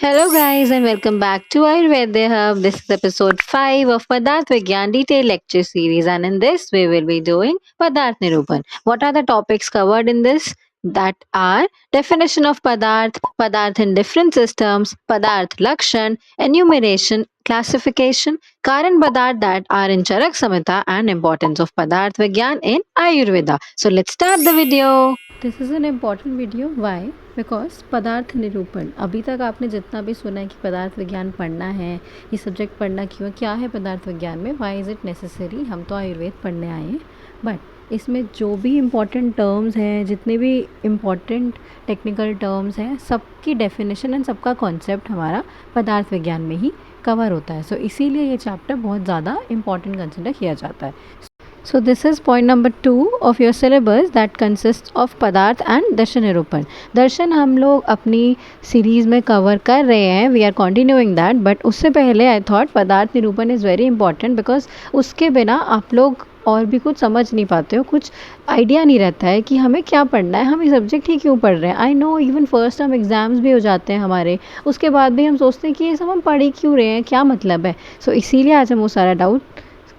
Hello, guys, and welcome back to Ayurveda Hub. This is episode 5 of Padarth Vigyan Detailed Lecture Series, and in this, we will be doing Padarth Nirupan. What are the topics covered in this? That are definition of Padarth, Padarth in different systems, Padarth Lakshan, enumeration, classification, Karan Padarth that are in Charak Samhita, and importance of Padarth Vigyan in Ayurveda. So, let's start the video. This is an important video why because पदार्थ निरूपण अभी तक आपने जितना भी सुना है कि पदार्थ विज्ञान पढ़ना है, ये सब्जेक्ट पढ़ना क्यों है, क्या है पदार्थ विज्ञान में, वाई इज़ इट नेसेसरी। हम तो आयुर्वेद पढ़ने आए हैं, बट इसमें जो भी इम्पॉर्टेंट टर्म्स हैं, जितने भी इम्पॉर्टेंट टेक्निकल टर्म्स हैं, सबकी डेफिनेशन एंड सबका कॉन्सेप्ट हमारा पदार्थ विज्ञान में ही कवर होता है। सो इसीलिए ये चैप्टर बहुत ज़्यादा इम्पॉर्टेंट कंसिडर किया जाता है। So this is point number 2 of your syllabus that consists of पदार्थ एंड दर्शन निरूपण। दर्शन हम लोग अपनी सीरीज़ में कवर कर रहे हैं, we are continuing that, but उससे पहले आई थॉट पदार्थ निरूपण इज़ वेरी इंपॉर्टेंट बिकॉज उसके बिना आप लोग और भी कुछ समझ नहीं पाते हो, कुछ आइडिया नहीं रहता है कि हमें क्या पढ़ना है, हम ये सब्जेक्ट ही क्यों पढ़ रहे हैं। I know even first term exams भी हो जाते हैं हमारे, उसके बाद भी हम सोचते हैं कि ये सब हम पढ़ ही क्यों रहे हैं, क्या मतलब है। सो इसीलिए आज हम वो सारा डाउट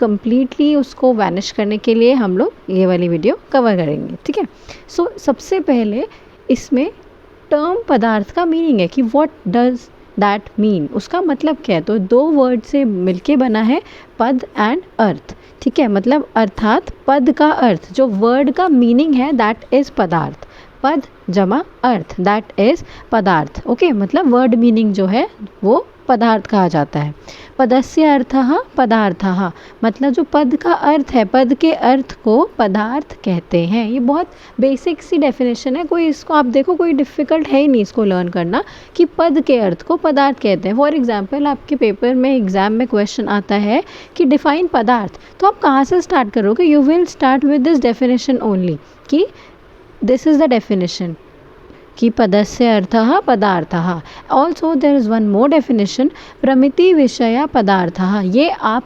कंप्लीटली उसको वैनिश करने के लिए हम लोग ये वाली वीडियो कवर करेंगे, ठीक है। सो सबसे पहले इसमें टर्म पदार्थ का मीनिंग है कि व्हाट डज दैट मीन, उसका मतलब क्या है। तो दो वर्ड से मिलके बना है पद एंड अर्थ, ठीक है। मतलब अर्थात पद का अर्थ, जो वर्ड का मीनिंग है दैट इज़ पदार्थ, पद जमा अर्थ दैट इज़ पदार्थ, ओके। मतलब वर्ड मीनिंग जो है वो पदार्थ कहा जाता है। पदस्य अर्थः पदार्थः, मतलब जो पद का अर्थ है, पद के अर्थ को पदार्थ कहते हैं। ये बहुत बेसिक सी डेफिनेशन है, कोई इसको आप देखो कोई डिफ़िकल्ट है ही नहीं इसको लर्न करना कि पद के अर्थ को पदार्थ कहते हैं। फॉर एग्जांपल आपके पेपर में एग्ज़ाम में क्वेश्चन आता है कि डिफ़ाइन पदार्थ, तो आप कहाँ से स्टार्ट करोगे। You will start with this definition only कि दिस इज़ द डेफिनेशन कि पदस्य अर्थः पदार्थः। Also there is one more definition, प्रमिति विषय पदार्थः। ये आप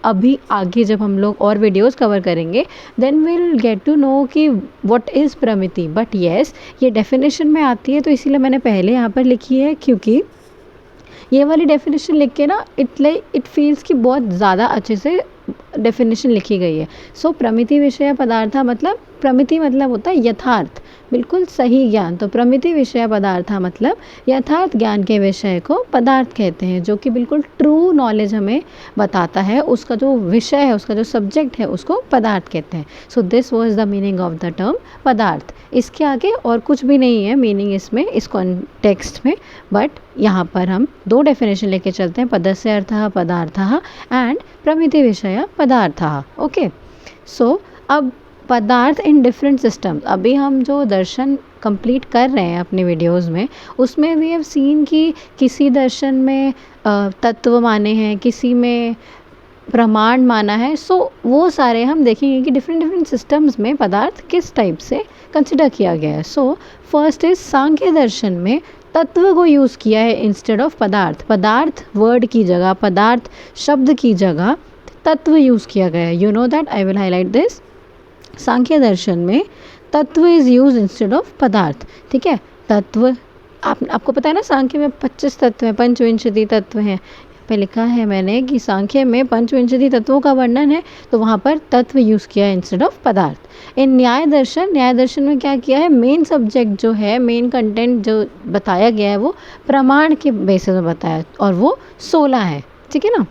अभी आगे जब हम लोग और वीडियोस कवर करेंगे then will get to know कि व्हाट इज़ प्रमिति, बट येस ये डेफिनेशन में आती है, तो इसीलिए मैंने पहले यहाँ पर लिखी है, क्योंकि ये वाली डेफिनेशन लिख के ना इट फील्स कि बहुत ज़्यादा अच्छे से डेफिनेशन लिखी गई है। सो प्रमिति विषय पदार्थ मतलब, प्रमिति मतलब होता है यथार्थ, बिल्कुल सही ज्ञान। तो प्रमिति विषय पदार्थ मतलब यथार्थ ज्ञान के विषय को पदार्थ कहते हैं, जो कि बिल्कुल ट्रू नॉलेज हमें बताता है, उसका जो विषय है, उसका जो सब्जेक्ट है, उसको पदार्थ कहते हैं। So this was the meaning of the term पदार्थ। इसके आगे और कुछ भी नहीं है मीनिंग इसमें, इस कॉन्टेक्स्ट में, बट यहाँ पर हम दो डेफिनेशन लेके चलते हैं, पदस्य अर्थः पदार्थः एंड प्रमिति विषय पदार्थः, ओके। सो अब पदार्थ इन डिफरेंट सिस्टम्स, अभी हम जो दर्शन कंप्लीट कर रहे हैं अपने वीडियोस में, उसमें वी हैव सीन कि किसी दर्शन में तत्व माने हैं, किसी में प्रमाण माना है। सो वो सारे हम देखेंगे कि डिफरेंट डिफरेंट सिस्टम्स में पदार्थ किस टाइप से कंसिडर किया गया है। सो फर्स्ट इज सांख्य दर्शन में तत्व को यूज़ किया है इंस्टेड ऑफ पदार्थ। पदार्थ वर्ड की जगह, पदार्थ शब्द की जगह तत्व यूज़ किया गया है। You know that, I will highlight this. Samkhya दर्शन में तत्व इज़ यूज इंस्टेड ऑफ पदार्थ, ठीक है। तत्व आपको पता है ना, सांख्य में 25 तत्व हैं, पंचविंशति तत्व हैं। पे लिखा है मैंने कि सांख्य में पंचविंशति तत्वों का वर्णन है, तो वहाँ पर तत्व यूज़ किया है इंस्टेड ऑफ पदार्थ। इन न्याय दर्शन में क्या किया है, मेन सब्जेक्ट जो है, मेन कंटेंट जो बताया गया है वो प्रमाण के बेसिस में बताया, और वो 16 है, ठीक है ना।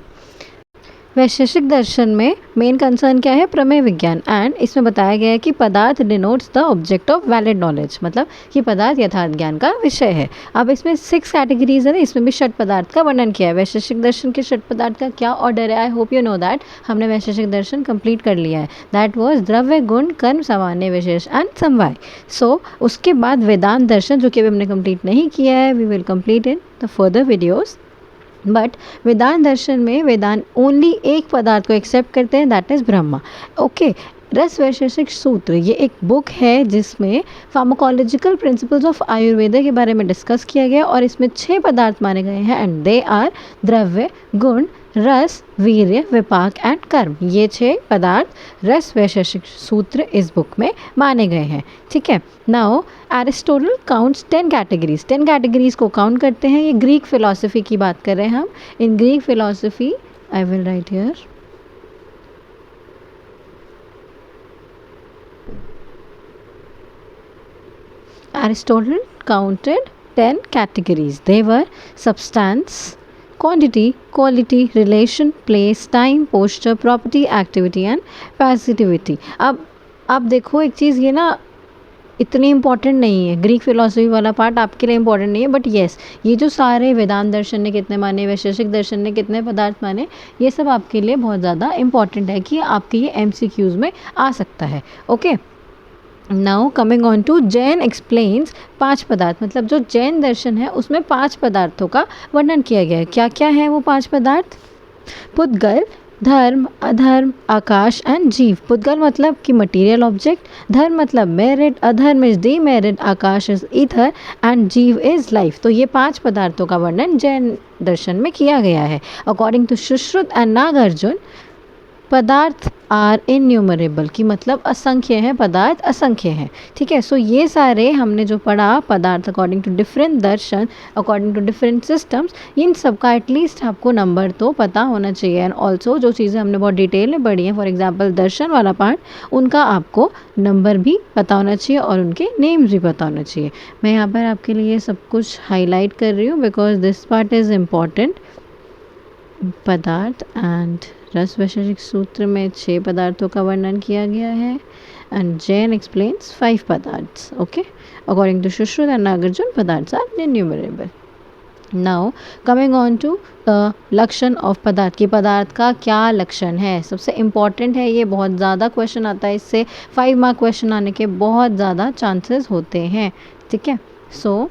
वैशेषिक दर्शन में मेन कंसर्न क्या है, प्रमेय विज्ञान, एंड इसमें बताया गया है कि पदार्थ denotes the object of valid knowledge, मतलब कि पदार्थ यथार्थ ज्ञान का विषय है। अब इसमें 6 कैटेगरीज है, इसमें भी षट पदार्थ का वर्णन किया है। वैशेषिक दर्शन के षट पदार्थ का क्या ऑर्डर है, I hope you know that. हमने वैशेषिक दर्शन कंप्लीट कर लिया है, दैट वॉज द्रव्य गुण कर्म सामान्य विशेष एंड समवाय। सो उसके बाद वेदांत दर्शन, जो कि अभी हमने कंप्लीट नहीं किया है, we will complete in the further videos. But Vedanta दर्शन में वेदांत ओनली एक पदार्थ को एक्सेप्ट करते हैं, दैट इज़ ब्रह्मा, ओके। रस वैशेषिक सूत्र, ये एक बुक है जिसमें फार्माकोलॉजिकल प्रिंसिपल्स ऑफ आयुर्वेदा के बारे में डिस्कस किया गया, और इसमें 6 पदार्थ माने गए हैं, एंड दे आर द्रव्य गुण रस, वीर्य, विपाक एंड कर्म, ये 6 पदार्थ रस वैशेषिक सूत्र इस बुक में माने गए हैं। ठीक है, now Aristotle counts 10 categories, 10 categories को काउंट करते हैं। ये ग्रीक फिलोसफी की बात कर रहे हैं हम। In Greek philosophy, I will write here, Aristotle counted 10 categories. They were substance, quantity, quality, relation, place, time, posture, property, activity and passivity. अब देखो एक चीज़, ये ना इतनी इम्पॉर्टेंट नहीं है, ग्रीक फिलोसफी वाला पार्ट आपके लिए इम्पॉर्टेंट नहीं है, बट येस ये जो सारे वेदांत दर्शन ने कितने माने, वैशेषिक दर्शन ने कितने पदार्थ माने, ये सब आपके लिए बहुत ज़्यादा इम्पॉर्टेंट है कि आपके ये MCQs में आ सकता है। Okay, now coming on to Jain explains 5 पदार्थ, मतलब जो जैन दर्शन है उसमें 5 पदार्थों का वर्णन किया गया है। क्या क्या है वो 5 पदार्थ? पुद्गल, धर्म, अधर्म, आकाश एंड जीव। पुद्गल मतलब कि मटेरियल ऑब्जेक्ट, धर्म मतलब मेरिट, अधर्म is demerit, Akash is ether and जीव इज लाइफ। तो ये 5 पदार्थों का वर्णन जैन दर्शन में किया गया है। According to Sushruta and Nagarjuna, पदार्थ आर इन्यूमरेबल, की मतलब असंख्य हैं, पदार्थ असंख्य हैं। ठीक है, सो ये सारे हमने जो पढ़ा पदार्थ अकॉर्डिंग टू डिफरेंट दर्शन, अकॉर्डिंग टू डिफरेंट सिस्टम्स, इन सब का एटलीस्ट आपको नंबर तो पता होना चाहिए। एंड ऑल्सो जो चीज़ें हमने बहुत डिटेल में पढ़ी हैं, फॉर एग्जाम्पल दर्शन वाला पार्ट, उनका आपको नंबर भी पता होना चाहिए और उनके नेम्स भी पता होना चाहिए। मैं यहाँ पर आपके लिए सब कुछ हाईलाइट कर रही हूँ because this part is important. पदार्थ एंड रस वैशेषिक सूत्र में 6 पदार्थों का वर्णन किया गया है एंड जैन एक्सप्लेन्स 5 पदार्थ। Okay, according to Sushruta and Nagarjuna, पदार्थ are innumerable. Now coming on to the लक्षण ऑफ पदार्थ, की पदार्थ का क्या लक्षण है, सबसे इम्पॉर्टेंट है ये, बहुत ज़्यादा क्वेश्चन आता है इससे, 5 मार्क क्वेश्चन आने के बहुत ज़्यादा चांसेस होते हैं। ठीक है, सो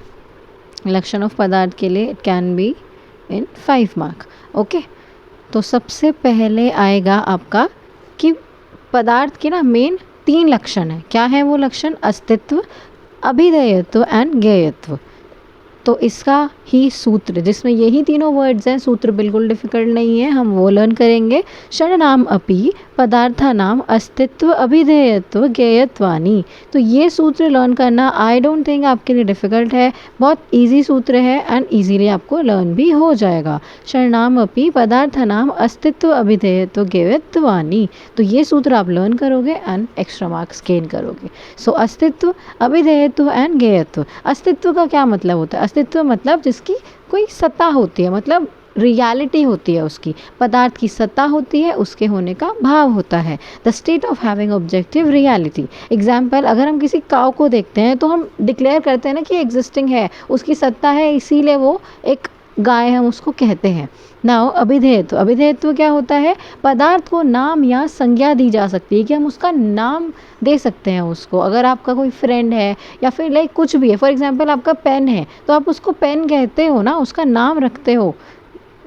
लक्षण ऑफ पदार्थ के लिए it can be in 5 mark. Okay, तो सबसे पहले आएगा आपका कि पदार्थ के ना मेन 3 लक्षण है। क्या है वो लक्षण? अस्तित्व, अभिधेयत्व एंड ज्ञेयत्व। तो इसका ही सूत्र, जिसमें यही तीनों वर्ड्स हैं, सूत्र बिल्कुल डिफिकल्ट नहीं है, हम वो लर्न करेंगे। षण्णाम अपि पदार्थानाम अस्तित्व, अभिधेयत्व, ज्ञेयत्वानि। तो ये सूत्र लर्न करना आई डोंट थिंक आपके लिए डिफ़िकल्ट है, बहुत इजी सूत्र है एंड इजीली आपको लर्न भी हो जाएगा। षण्णाम अपि पदार्थानाम अस्तित्व, अभिधेयत्व, ज्ञेयत्वानि। तो ये सूत्र आप लर्न करोगे एंड एक्स्ट्रा मार्क्स गेन करोगे। सो अस्तित्व, अभिधेयत्व एंड ज्ञेयत्व। अस्तित्व का क्या मतलब होता है? अस्तित्व मतलब जिसकी कोई सत्ता होती है, मतलब रियलिटी होती है, उसकी पदार्थ की सत्ता होती है, उसके होने का भाव होता है। The state of having objective reality. Example, अगर हम किसी काऊ को देखते हैं तो हम डिक्लेयर करते हैं ना कि एग्जिस्टिंग है, उसकी सत्ता है, इसीलिए वो एक गाय हम उसको कहते हैं। नाउ अभिधेयत्व, अभिधेयत्व क्या होता है? पदार्थ को नाम या संज्ञा दी जा सकती है, कि हम उसका नाम दे सकते हैं उसको। अगर आपका कोई फ्रेंड है या फिर लाइक कुछ भी है, फॉर एग्जांपल आपका पेन है, तो आप उसको पेन कहते हो ना, उसका नाम रखते हो।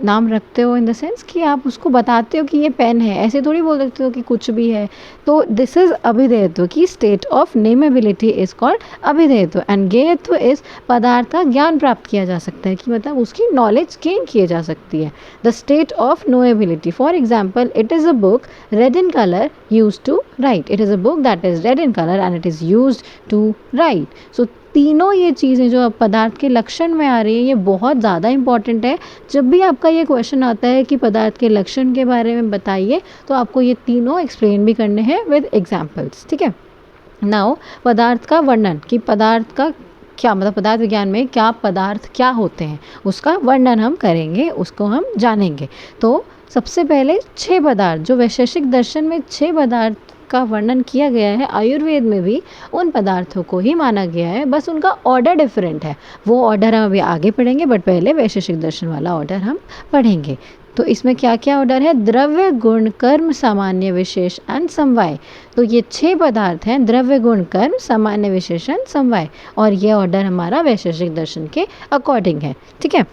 नाम रखते हो इन द सेंस कि आप उसको बताते हो कि ये पेन है, ऐसे थोड़ी बोल सकते हो कि कुछ भी है। तो दिस इज अभिधेयत्व, की state of nameability is called अभिधेयत्व। एंड ज्ञेयत्व इज पदार्थ का ज्ञान प्राप्त किया जा सकता है, कि मतलब उसकी नॉलेज गेन की जा सकती है। The state of knowability, for example it is a book red in colour use to write. It is a book that is red in colour and it is use to write. So तीनों ये चीज़ें जो पदार्थ के लक्षण में आ रही है, ये बहुत ज़्यादा इंपॉर्टेंट है। जब भी आपका ये क्वेश्चन आता है कि पदार्थ के लक्षण के बारे में बताइए, तो आपको ये तीनों एक्सप्लेन भी करने हैं विद एग्जाम्पल्स। ठीक है, नाउ पदार्थ का वर्णन, कि पदार्थ का क्या मतलब, पदार्थ विज्ञान में क्या पदार्थ क्या होते हैं, उसका वर्णन हम करेंगे, उसको हम जानेंगे। तो सबसे पहले 6 पदार्थ, जो वैशेषिक दर्शन में 6 पदार्थ का वर्णन किया गया है, आयुर्वेद में भी उन पदार्थों को ही माना गया है, बस उनका ऑर्डर डिफरेंट है। वो ऑर्डर हम अभी आगे पढ़ेंगे, बट पहले वैशेषिक दर्शन वाला ऑर्डर हम पढ़ेंगे। तो इसमें क्या क्या ऑर्डर है? द्रव्य, गुण, कर्म, सामान्य, विशेष एंड समवाय। तो ये 6 पदार्थ हैं, द्रव्य, गुण, कर्म, सामान्य, विशेष एंड समवाय, और ये ऑर्डर हमारा वैशेषिक दर्शन के अकॉर्डिंग है। ठीक है,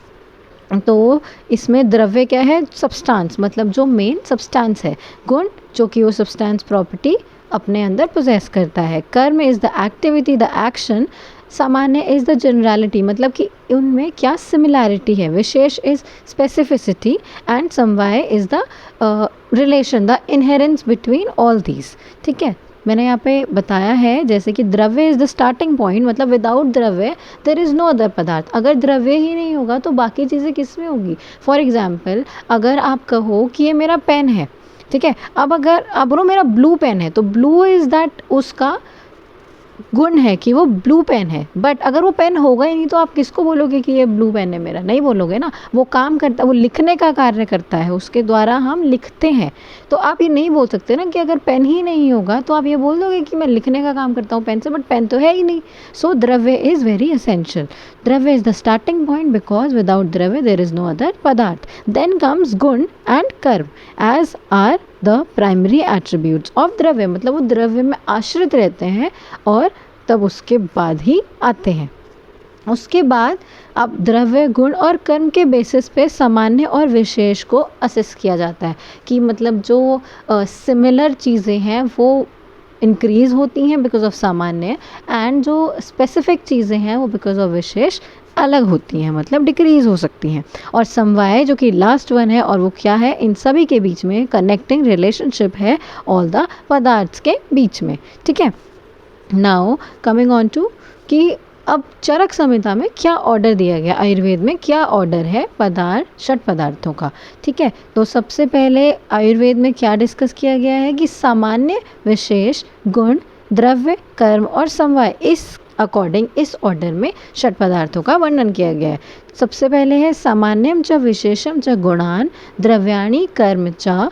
तो इसमें द्रव्य क्या है? सब्सटेंस, मतलब जो मेन सब्सटेंस है। गुण, जो कि वो सब्सटेंस प्रॉपर्टी अपने अंदर पोजेस करता है। कर्म is the activity, the action सामान्य इज़ द जनरलिटी, मतलब कि उनमें क्या सिमिलैरिटी है, विशेष इज़ स्पेसिफिसिटी एंड समवाय is the relation, the inherence between all these. ठीक है, मैंने यहाँ पे बताया है जैसे कि द्रव्य इज़ द स्टार्टिंग पॉइंट, मतलब विदाउट द्रव्य देर इज़ नो अदर पदार्थ। अगर द्रव्य ही नहीं होगा तो बाकी चीज़ें किस में होगी। फॉर एग्जाम्पल अगर आप कहो कि ये मेरा पेन है, ठीक है, अब बोलो मेरा ब्लू पेन है, तो ब्लू इज़ दैट उसका गुण है कि वो ब्लू पेन है, बट अगर वो पेन होगा ही नहीं तो आप किसको बोलोगे कि ये ब्लू पेन है मेरा, नहीं बोलोगे ना। वो काम करता, वो लिखने का कार्य करता है, उसके द्वारा हम लिखते हैं। तो आप ये नहीं बोल सकते ना कि अगर पेन ही नहीं होगा तो आप ये बोल दोगे कि मैं लिखने का काम करता हूँ पेन से, बट पेन तो है ही नहीं। सो द्रव्य इज़ वेरी एसेंशियल। द्रव्य is the starting point because without द्रव्य देर इज़ नो अदर पदार्थ। देन कम्स गुण एंड कर्म as are the primary attributes of द्रव्य, मतलब वो द्रव्य में आश्रित रहते हैं और तब उसके बाद ही आते हैं। उसके बाद अब द्रव्य, गुण और कर्म के बेसिस पे सामान्य और विशेष को असेस किया जाता है कि मतलब जो सिमिलर चीज़ें हैं वो इंक्रीज़ होती हैं बिकॉज ऑफ सामान्य, एंड जो स्पेसिफिक चीज़ें हैं वो बिकॉज ऑफ विशेष अलग होती हैं, मतलब डिक्रीज़ हो सकती हैं। और समवाय जो कि लास्ट वन है, और वो क्या है, इन सभी के बीच में कनेक्टिंग रिलेशनशिप है ऑल द पदार्थ्स के बीच में। ठीक है, नाउ कमिंग ऑन टू कि अब चरक संहिता में क्या ऑर्डर दिया गया, आयुर्वेद में क्या ऑर्डर है पदार्थ, षट पदार्थों का। ठीक है, तो सबसे पहले आयुर्वेद में क्या डिस्कस किया गया है कि सामान्य, विशेष, गुण, द्रव्य, कर्म और समवाय, इस अकॉर्डिंग इस ऑर्डर में षट पदार्थों का वर्णन किया गया है। सबसे पहले है सामान्यम च विशेषम च गुणान द्रव्याणि कर्म च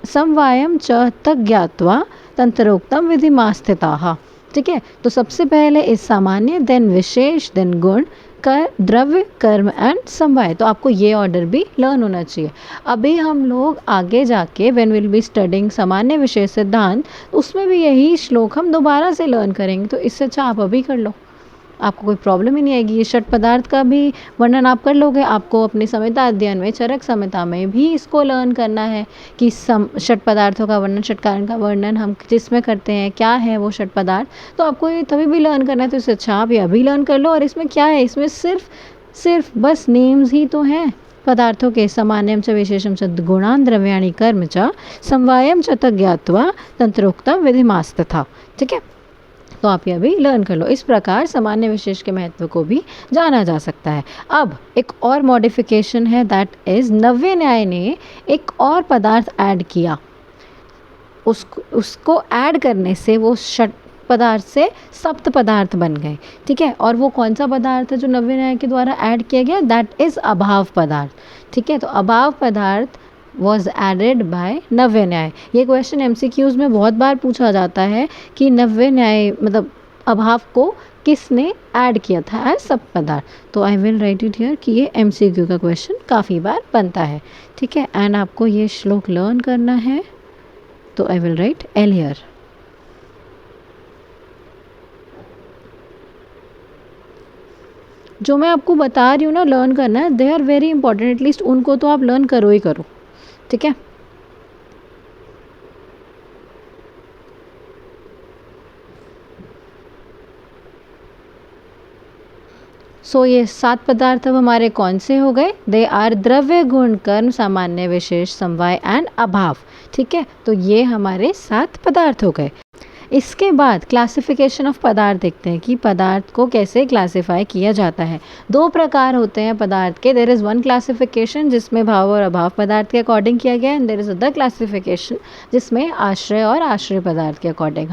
समवायम च तज्ञात्वा तंत्रोक्तम विधिमास्थिताः। ठीक है, तो सबसे पहले इस सामान्य, देन विशेष, देन गुण, कर, द्रव्य, कर्म एंड समवाय। तो आपको ये ऑर्डर भी लर्न होना चाहिए। अभी हम लोग आगे जाके व्हेन विल बी स्टडिंग सामान्य विशेष सिद्धांत, उसमें भी यही श्लोक हम दोबारा से लर्न करेंगे। तो इससे अच्छा आप अभी कर लो, आपको कोई प्रॉब्लम ही नहीं आएगी। ये षट पदार्थ का भी वर्णन आप कर लोगे। आपको अपनी संहिता अध्ययन में, चरक संहिता में भी इसको लर्न करना है कि षट पदार्थों का वर्णन, षट कारण का वर्णन हम जिसमें करते हैं, क्या है वो षट पदार्थ। तो आपको ये तभी भी लर्न करना है, तो इससे अच्छा आप ये अभी लर्न कर लो। और इसमें क्या है, इसमें सिर्फ बस नेम्स ही तो हैं पदार्थों के, सामान्यम च विशेषम च गुणान द्रव्याणि कर्म च समवायम च तज्ञात्वा तंत्रोक्तम विधिमास्तथा। ठीक है, तो आप ये अभी लर्न कर लो। इस प्रकार सामान्य विशेष के महत्व को भी जाना जा सकता है। अब एक और मॉडिफिकेशन है, दैट इज़ नव्य न्याय ने एक और पदार्थ ऐड किया। उसको ऐड करने से वो षट पदार्थ से सप्त पदार्थ बन गए। ठीक है, और वो कौन सा पदार्थ है जो नव्य न्याय के द्वारा ऐड किया गया, दैट इज़ अभाव पदार्थ। ठीक है, तो अभाव पदार्थ was added by नव्य न्याय। ये क्वेश्चन MCQs में बहुत बार पूछा जाता है कि नव्य न्याय मतलब अभाव को किसने ऐड किया था एज सब पदार्थ। तो I will write it here कि ये MCQ का क्वेश्चन काफ़ी बार बनता है। ठीक है, एंड आपको ये श्लोक लर्न करना है, तो I will write L here. जो मैं आपको बता रही हूँ ना लर्न करना है, they are very important, at least उनको तो आप लर्न करो ही करो। ठीक है, सो ये 7 पदार्थ अब हमारे कौन से हो गए, दे आर द्रव्य, गुण, कर्म, सामान्य, विशेष, समवाय एंड अभाव। ठीक है, तो ये हमारे 7 पदार्थ हो गए। इसके बाद क्लासिफिकेशन ऑफ पदार्थ देखते हैं कि पदार्थ को कैसे क्लासिफाई किया जाता है। 2 प्रकार होते हैं पदार्थ के। देयर इज़ वन क्लासिफिकेशन जिसमें भाव और अभाव पदार्थ के अकॉर्डिंग किया गया है, and there is other classification जिसमें आश्रय और आश्रय पदार्थ के अकॉर्डिंग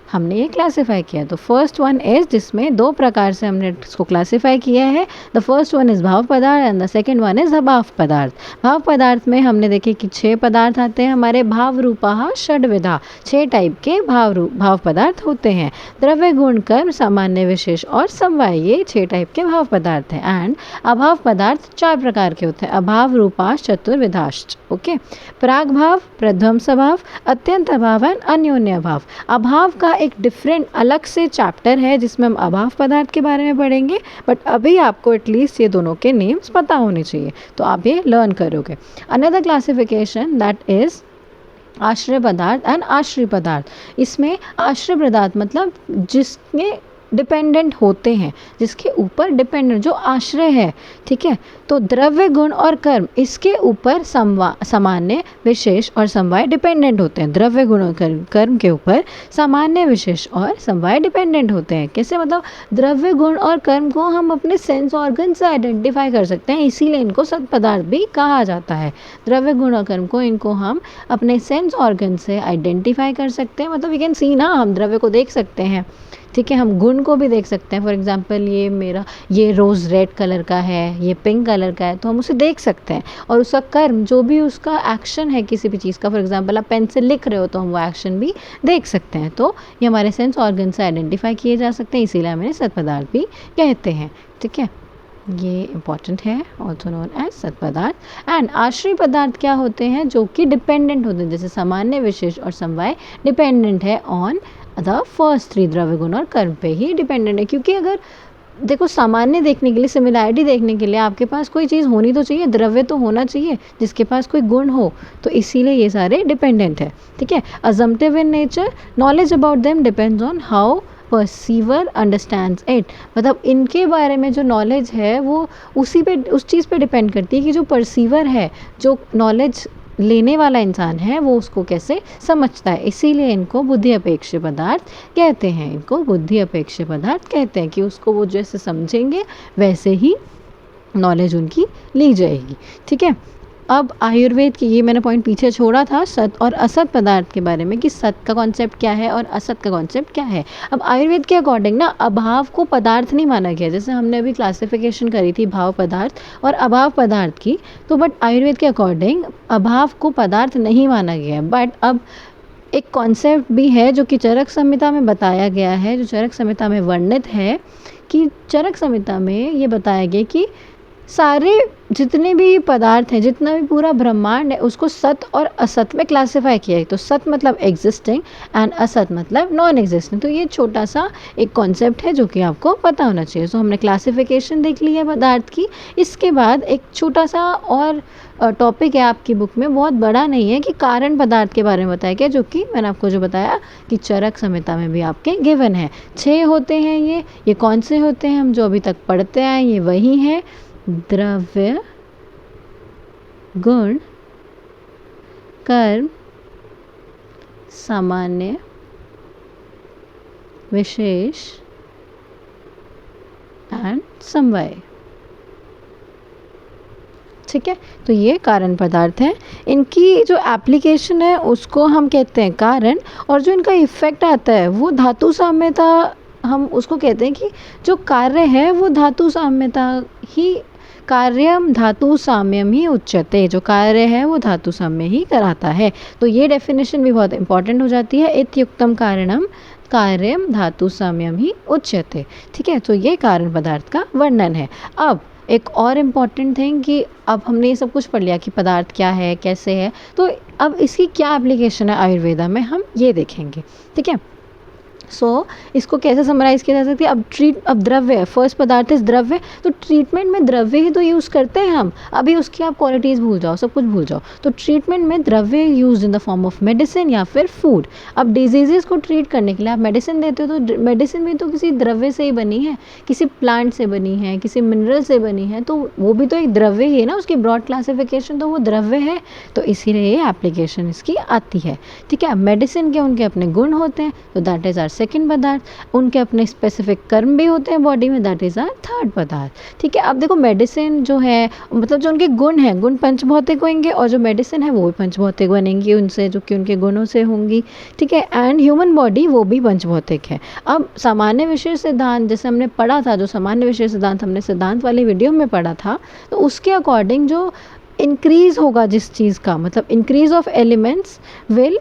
हमने ये क्लासिफाई किया। तो फर्स्ट वन इज़ जिसमें 2 प्रकार से हमने इसको क्लासिफाई किया है। द फर्स्ट वन इज़ भाव पदार्थ and the second one is अभाव पदार्थ। भाव पदार्थ में हमने देखे कि 6 पदार्थ आते हैं हमारे, भाव रूपा षड्विधा, 6 टाइप के भाव पदार्थ होते हैं। द्रव्य, गुण, कर्म, सामान्य, विशेष और समवाय, ये 6 टाइप के भाव पदार्थ हैं। एंड अभाव पदार्थ 4 प्रकार के होते हैं, अभाव रूपाश चतुर्विधाश्च। ओके, प्राग भाव, प्रध्वंस भाव, अत्यंत अभाव एंड अन्योन्य अभाव। अभाव का एक डिफरेंट अलग से चैप्टर है जिसमें हम अभाव पदार्थ के बारे में पढ़ेंगे, बट अभी आपको एटलीस्ट ये दोनों के नेम्स पता होने चाहिए, तो आप ये लर्न करोगे। अनदर क्लासिफिकेशन दैट इज आश्रय पदार्थ एंड आश्रय पदार्थ। इसमें आश्रय पदार्थ मतलब जिसमें डिपेंडेंट होते हैं, जिसके ऊपर डिपेंडेंट जो आश्रय है, ठीक है। तो द्रव्य, गुण और कर्म इसके ऊपर सामान्य, विशेष और समवाय डिपेंडेंट होते हैं। द्रव्य, गुण और कर्म के ऊपर सामान्य, विशेष और समवाय डिपेंडेंट होते हैं। कैसे? मतलब द्रव्य, गुण और कर्म को हम अपने सेंस ऑर्गन से आइडेंटिफाई कर सकते हैं, इसीलिए इनको सत पदार्थ भी कहा जाता है। द्रव्य, गुण और कर्म को इनको हम अपने सेंस ऑर्गन से आइडेंटिफाई कर सकते हैं, मतलब वी कैन सी ना, हम द्रव्य को देख सकते हैं, ठीक है। हम गुण को भी देख सकते हैं। फॉर एग्जांपल ये रोज़ रेड कलर का है, ये पिंक कलर का है, तो हम उसे देख सकते हैं। और उसका कर्म, जो भी उसका एक्शन है किसी भी चीज़ का, फॉर एग्जांपल आप पेन से लिख रहे हो तो हम वो एक्शन भी देख सकते हैं। तो ये हमारे सेंस ऑर्गन से आइडेंटिफाई किए जा सकते हैं, इसीलिए हमें सत पदार्थ भी कहते हैं, ठीक है। ये इम्पॉर्टेंट है, ऑल्सो नोन एज सत पदार्थ। एंड आश्रय पदार्थ क्या होते हैं? जो कि डिपेंडेंट होते हैं, जैसे सामान्य, विशेष और समवाय डिपेंडेंट है ऑन द फर्स्ट थ्री, द्रव्य, गुण और कर्म पे ही डिपेंडेंट है। क्योंकि अगर देखो, सामान्य देखने के लिए, सिमिलैरिटी देखने के लिए आपके पास कोई चीज़ होनी तो चाहिए, द्रव्य तो होना चाहिए जिसके पास कोई गुण हो, तो इसीलिए ये सारे डिपेंडेंट है, ठीक है। Assumptive in nature, knowledge about them depends on how perceiver understands it. मतलब इनके बारे में जो नॉलेज है वो उस चीज़ पे डिपेंड करती है कि जो परसीवर है, जो नॉलेज लेने वाला इंसान है, वो उसको कैसे समझता है। इसीलिए इनको बुद्धि अपेक्ष पदार्थ कहते हैं। इनको बुद्धि अपेक्ष पदार्थ कहते हैं कि उसको वो जैसे समझेंगे वैसे ही नॉलेज उनकी ली जाएगी, ठीक है। अब आयुर्वेद की, ये मैंने पॉइंट पीछे छोड़ा था सत और असत पदार्थ के बारे में, कि सत का कॉन्सेप्ट क्या है और असत का कॉन्सेप्ट क्या है। अब आयुर्वेद के अकॉर्डिंग ना अभाव को पदार्थ नहीं माना गया, जैसे हमने अभी क्लासिफिकेशन करी थी भाव पदार्थ और अभाव पदार्थ की, तो बट आयुर्वेद के अकॉर्डिंग अभाव को पदार्थ नहीं माना गया। बट अब एक कॉन्सेप्ट भी है जो कि चरक संहिता में बताया गया है, जो चरक संहिता में वर्णित है, कि चरक संहिता में ये बताया गया कि सारे जितने भी पदार्थ हैं, जितना भी पूरा ब्रह्मांड है, उसको सत और असत में क्लासिफाई किया है। तो सत मतलब एग्जिस्टिंग एंड असत मतलब नॉन एग्जिस्टिंग। तो ये छोटा सा एक कॉन्सेप्ट है जो कि आपको पता होना चाहिए। तो हमने क्लासिफिकेशन देख ली है पदार्थ की। इसके बाद एक छोटा सा और टॉपिक है आपकी बुक में, बहुत बड़ा नहीं है, कि कारण पदार्थ के बारे में बताया गया, जो कि मैंने आपको जो बताया कि चरक संहिता में भी आपके गिवन है। 6 होते हैं ये कौन से होते हैं? हम जो अभी तक पढ़ते आए ये वही है: द्रव्य, गुण, कर्म, सामान्य, विशेष एंड समवाय, ठीक है। तो ये कारण पदार्थ हैं। इनकी जो एप्लीकेशन है उसको हम कहते हैं कारण, और जो इनका इफेक्ट आता है वो धातु साम्यता, हम उसको कहते हैं कि जो कार्य है वो धातु साम्यता ही, कार्यम धातु साम्यम ही उच्यते, जो कार्य है वो धातु साम्य ही कराता है। तो ये डेफिनेशन भी बहुत इंपॉर्टेंट हो जाती है, इत्युक्तम कारणम कार्यम धातु साम्यम ही उच्यते, ठीक है। तो ये कारण पदार्थ का वर्णन है। अब एक और इम्पॉर्टेंट थिंग, कि अब हमने ये सब कुछ पढ़ लिया कि पदार्थ क्या है, कैसे है, तो अब इसकी क्या एप्लीकेशन है आयुर्वेदा में, हम ये देखेंगे, ठीक है। इसको कैसे समराइज़ किया जा सकता है? अब द्रव्य है, फर्स्ट पदार्थ इस द्रव्य, तो ट्रीटमेंट में द्रव्य ही तो यूज़ करते हैं हम। अभी उसकी आप क्वालिटीज़ भूल जाओ, सब कुछ भूल जाओ। तो ट्रीटमेंट में द्रव्य use in the form of medicine या फिर फूड। अब डिजीजेस को ट्रीट करने के लिए आप मेडिसिन देते हो, तो मेडिसिन भी तो किसी द्रव्य से ही बनी है, किसी प्लांट से बनी है, किसी मिनरल से बनी है, तो वो भी तो एक द्रव्य ही है ना, उसकी ब्रॉड क्लासिफिकेशन तो वो द्रव्य है। तो इसीलिए ये एप्लीकेशन इसकी आती है, ठीक है। मेडिसिन के उनके अपने गुण होते हैं, तो दैट इज़ आर सेकंड पदार्थ। उनके अपने स्पेसिफिक कर्म भी होते हैं बॉडी में, दैट इज़ आर थर्ड पदार्थ, ठीक है। अब देखो मेडिसिन जो है, मतलब जो उनके गुण हैं, गुण पंचभौतिक होंगे, और जो मेडिसिन है वो भी पंचभौतिक बनेंगी उनसे, जो कि उनके गुणों से होंगी, ठीक है। एंड ह्यूमन बॉडी वो भी पंचभौतिक है। अब सामान्य विशेष सिद्धांत जैसे हमने पढ़ा था, जो सामान्य विशेष सिद्धांत हमने सिद्धांत वाली वीडियो में पढ़ा था, तो उसके अकॉर्डिंग जो इंक्रीज होगा जिस चीज़ का, मतलब इंक्रीज ऑफ एलिमेंट्स विल,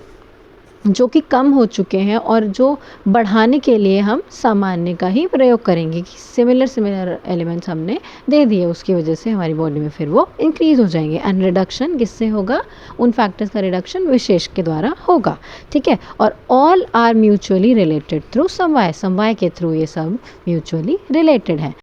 जो कि कम हो चुके हैं, और जो बढ़ाने के लिए हम सामान्य का ही प्रयोग करेंगे, कि सिमिलर एलिमेंट्स हमने दे दिए, उसकी वजह से हमारी बॉडी में फिर वो इंक्रीज हो जाएंगे। एंड रिडक्शन किससे होगा? उन फैक्टर्स का रिडक्शन विशेष के द्वारा होगा, ठीक है। और all are mutually related through समवाय, समवाय के थ्रू ये सब म्यूचुअली रिलेटेड है।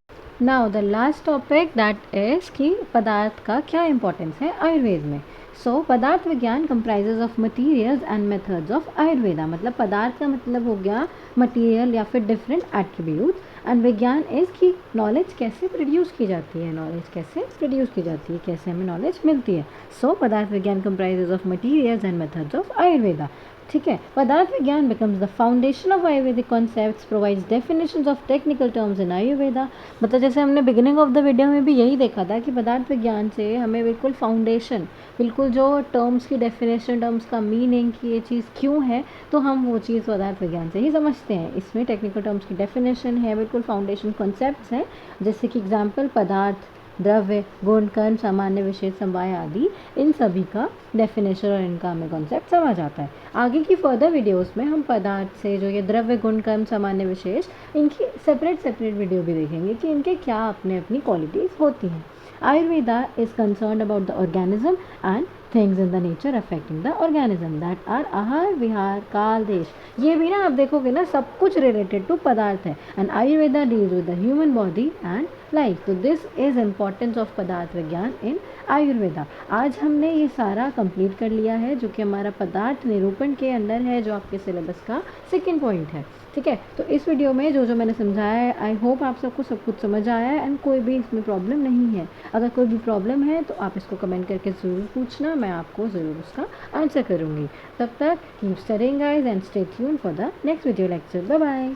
Now the last topic that is कि पदार्थ का क्या इंपॉर्टेंस है आयुर्वेद में। सो पदार्थ विज्ञान comprises of materials and methods of Ayurveda, मतलब पदार्थ का मतलब हो गया मटीरियल या फिर डिफरेंट एट्रीब्यूट्स, एंड विज्ञान इज कि नॉलेज कैसे प्रोड्यूस की जाती है, नॉलेज कैसे प्रोड्यूस की जाती है, कैसे हमें नॉलेज मिलती है. सो पदार्थ विज्ञान comprises of materials and methods of Ayurveda. ठीक है. पदार्थ विज्ञान becomes the foundation of Ayurvedic concepts, provides definitions of technical terms in Ayurveda. मतलब जैसे हमने बिगिनिंग ऑफ द वीडियो में भी यही देखा था कि पदार्थ विज्ञान से हमें बिल्कुल फाउंडेशन, बिल्कुल जो टर्म्स की डेफिनेशन, टर्म्स का मीनिंग कि ये चीज़ क्यों है, तो हम वो चीज़ पदार्थ विज्ञान से ही समझते हैं. इसमें टेक्निकल टर्म्स की डेफिनेशन है, बिल्कुल फाउंडेशन कॉन्सेप्ट्स हैं, जैसे कि एग्जाम्पल पदार्थ, द्रव्य, गुण, कर्म, सामान्य, विशेष, समवाय आदि, इन सभी का डेफिनेशन और इनका हमें कॉन्सेप्ट समझ आता है. आगे की फर्दर वीडियोस में हम पदार्थ से जो ये द्रव्य, गुण, कर्म, सामान्य, विशेष, इनकी सेपरेट वीडियो भी देखेंगे कि इनके क्या अपने अपनी क्वालिटीज़ होती हैं. Ayurveda is concerned about the organism and things in the nature affecting the organism that are ahar, vihar, kal, desh. ये भी ना आप देखोगे ना सब कुछ रिलेटेड टू पदार्थ है. And Ayurveda deals with the human body and life. तो दिस इज इम्पॉर्टेंस ऑफ पदार्थ विज्ञान इन आयुर्वेदा. आज हमने ये सारा कंप्लीट कर लिया है जो कि हमारा पदार्थ निरूपण के अंदर है, जो आपके सिलेबस का सेकेंड पॉइंट है. ठीक है. तो इस वीडियो में जो जो मैंने समझाया है, आई होप आप सबको सब कुछ समझ आया है एंड कोई भी इसमें प्रॉब्लम नहीं है. अगर कोई भी प्रॉब्लम है तो आप इसको कमेंट करके ज़रूर पूछना, मैं आपको ज़रूर उसका आंसर करूँगी. तब तक keep studying guys and stay tuned for the next video lecture. Bye bye.